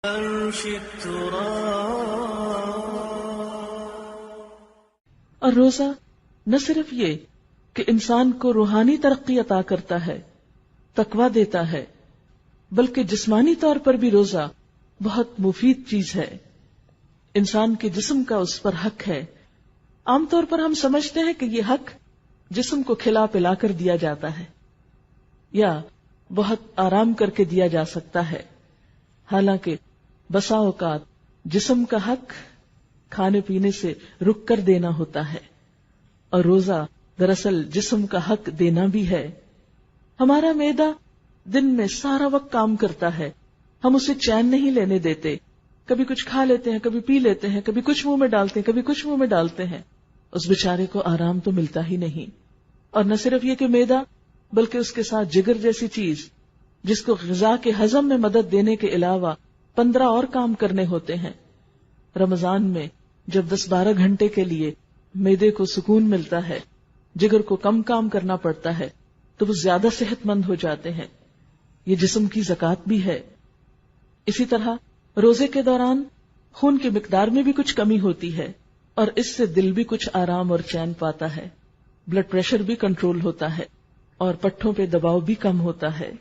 اور روزہ نہ صرف یہ کہ انسان کو روحانی ترقی عطا کرتا ہے، تقویٰ دیتا ہے، بلکہ جسمانی طور پر بھی روزہ بہت مفید چیز ہے. انسان کے جسم کا اس پر حق ہے. عام طور پر ہم سمجھتے ہیں کہ یہ حق جسم کو کھلا پلا کر دیا جاتا ہے یا بہت آرام کر کے دیا جا سکتا ہے، حالانکہ بسا اوقات جسم کا حق کھانے پینے سے رک کر دینا ہوتا ہے، اور روزہ دراصل جسم کا حق دینا بھی ہے. ہمارا معدہ دن میں سارا وقت کام کرتا ہے، ہم اسے چین نہیں لینے دیتے. کبھی کچھ کھا لیتے ہیں، کبھی پی لیتے ہیں، کبھی کچھ منہ میں ڈالتے ہیں، کبھی کچھ منہ میں ڈالتے ہیں. اس بیچارے کو آرام تو ملتا ہی نہیں. اور نہ صرف یہ کہ معدہ، بلکہ اس کے ساتھ جگر جیسی چیز جس کو غذا کے ہضم میں مدد دینے کے علاوہ 15 اور کام کرنے ہوتے ہیں. رمضان میں جب 10-12 گھنٹے کے لیے معدے کو سکون ملتا ہے، جگر کو کم کام کرنا پڑتا ہے، تو وہ زیادہ صحت مند ہو جاتے ہیں. یہ جسم کی زکوٰۃ بھی ہے. اسی طرح روزے کے دوران خون کی مقدار میں بھی کچھ کمی ہوتی ہے، اور اس سے دل بھی کچھ آرام اور چین پاتا ہے. بلڈ پریشر بھی کنٹرول ہوتا ہے اور پٹھوں پہ دباؤ بھی کم ہوتا ہے.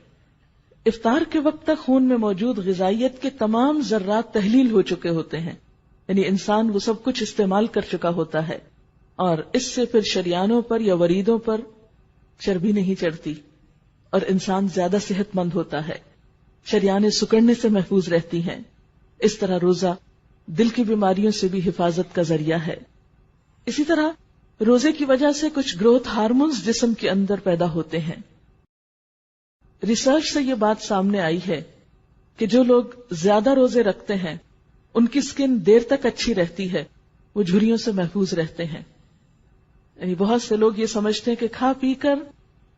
افطار کے وقت تک خون میں موجود غذائیت کے تمام ذرات تحلیل ہو چکے ہوتے ہیں، یعنی انسان وہ سب کچھ استعمال کر چکا ہوتا ہے، اور اس سے پھر شریانوں پر یا وریدوں پر چربی نہیں چڑھتی اور انسان زیادہ صحت مند ہوتا ہے. شریانیں سکڑنے سے محفوظ رہتی ہیں. اس طرح روزہ دل کی بیماریوں سے بھی حفاظت کا ذریعہ ہے. اسی طرح روزے کی وجہ سے کچھ گروتھ ہارمونز جسم کے اندر پیدا ہوتے ہیں. ریسرچ سے یہ بات سامنے آئی ہے کہ جو لوگ زیادہ روزے رکھتے ہیں ان کی سکن دیر تک اچھی رہتی ہے، وہ جھریوں سے محفوظ رہتے ہیں. یعنی بہت سے لوگ یہ سمجھتے ہیں کہ کھا پی کر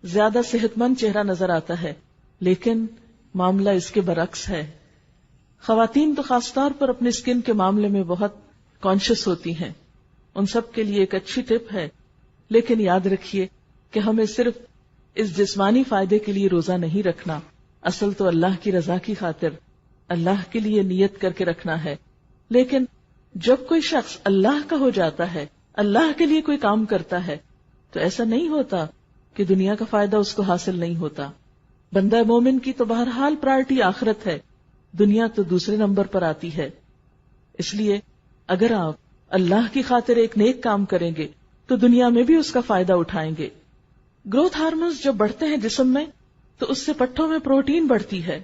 زیادہ صحت مند چہرہ نظر آتا ہے، لیکن معاملہ اس کے برعکس ہے. خواتین تو خاص طور پر اپنے سکن کے معاملے میں بہت کانشیس ہوتی ہیں. ان سب کے لیے ایک اچھی ٹپ ہے، لیکن یاد رکھیے کہ ہمیں صرف اس جسمانی فائدے کے لیے روزہ نہیں رکھنا، اصل تو اللہ کی رضا کی خاطر اللہ کے لیے نیت کر کے رکھنا ہے. لیکن جب کوئی شخص اللہ کا ہو جاتا ہے، اللہ کے لیے کوئی کام کرتا ہے، تو ایسا نہیں ہوتا کہ دنیا کا فائدہ اس کو حاصل نہیں ہوتا. بندہ مومن کی تو بہرحال پرائرٹی آخرت ہے، دنیا تو دوسرے نمبر پر آتی ہے. اس لیے اگر آپ اللہ کی خاطر ایک نیک کام کریں گے تو دنیا میں بھی اس کا فائدہ اٹھائیں گے. گروتھ ہارمونز جب بڑھتے ہیں جسم میں تو اس سے پٹھوں میں پروٹین بڑھتی ہے،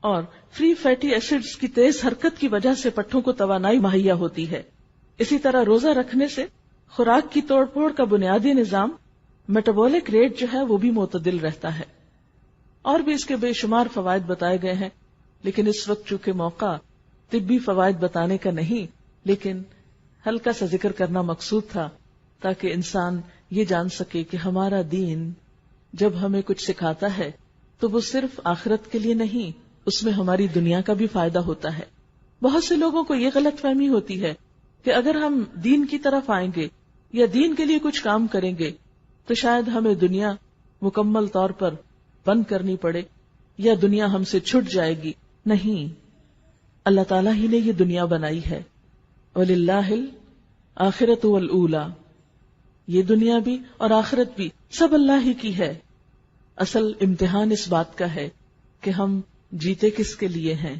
اور فری فیٹی ایسڈز کی تیز حرکت کی وجہ سے پٹھوں کو توانائی مہیا ہوتی ہے. اسی طرح روزہ رکھنے سے خوراک کی توڑ پھوڑ کا بنیادی نظام میٹابولک ریٹ جو ہے وہ بھی معتدل رہتا ہے. اور بھی اس کے بے شمار فوائد بتائے گئے ہیں، لیکن اس وقت چونکہ موقع طبی فوائد بتانے کا نہیں، لیکن ہلکا سا ذکر کرنا مقصود تھا تاکہ انسان یہ جان سکے کہ ہمارا دین جب ہمیں کچھ سکھاتا ہے تو وہ صرف آخرت کے لیے نہیں، اس میں ہماری دنیا کا بھی فائدہ ہوتا ہے. بہت سے لوگوں کو یہ غلط فہمی ہوتی ہے کہ اگر ہم دین کی طرف آئیں گے یا دین کے لیے کچھ کام کریں گے تو شاید ہمیں دنیا مکمل طور پر بند کرنی پڑے یا دنیا ہم سے چھٹ جائے گی. نہیں، اللہ تعالیٰ ہی نے یہ دنیا بنائی ہے. وَلِلَّهِ الْآخِرَةُ وَالْأُولَى، یہ دنیا بھی اور آخرت بھی سب اللہ ہی کی ہے. اصل امتحان اس بات کا ہے کہ ہم جیتے کس کے لیے ہیں،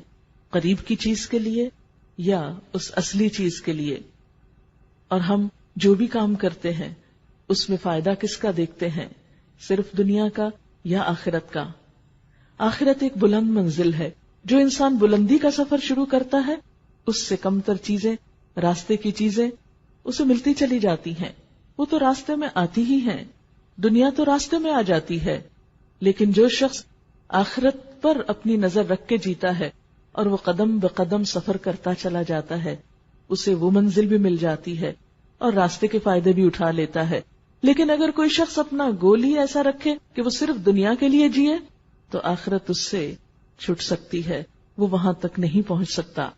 قریب کی چیز کے لیے یا اس اصلی چیز کے لیے. اور ہم جو بھی کام کرتے ہیں اس میں فائدہ کس کا دیکھتے ہیں، صرف دنیا کا یا آخرت کا. آخرت ایک بلند منزل ہے. جو انسان بلندی کا سفر شروع کرتا ہے اس سے کم تر چیزیں، راستے کی چیزیں اسے ملتی چلی جاتی ہیں. وہ تو راستے میں آتی ہی ہیں، دنیا تو راستے میں آ جاتی ہے. لیکن جو شخص آخرت پر اپنی نظر رکھ کے جیتا ہے اور وہ قدم بقدم سفر کرتا چلا جاتا ہے، اسے وہ منزل بھی مل جاتی ہے اور راستے کے فائدے بھی اٹھا لیتا ہے. لیکن اگر کوئی شخص اپنا گول ہی ایسا رکھے کہ وہ صرف دنیا کے لیے جیے تو آخرت اس سے چھٹ سکتی ہے، وہ وہاں تک نہیں پہنچ سکتا.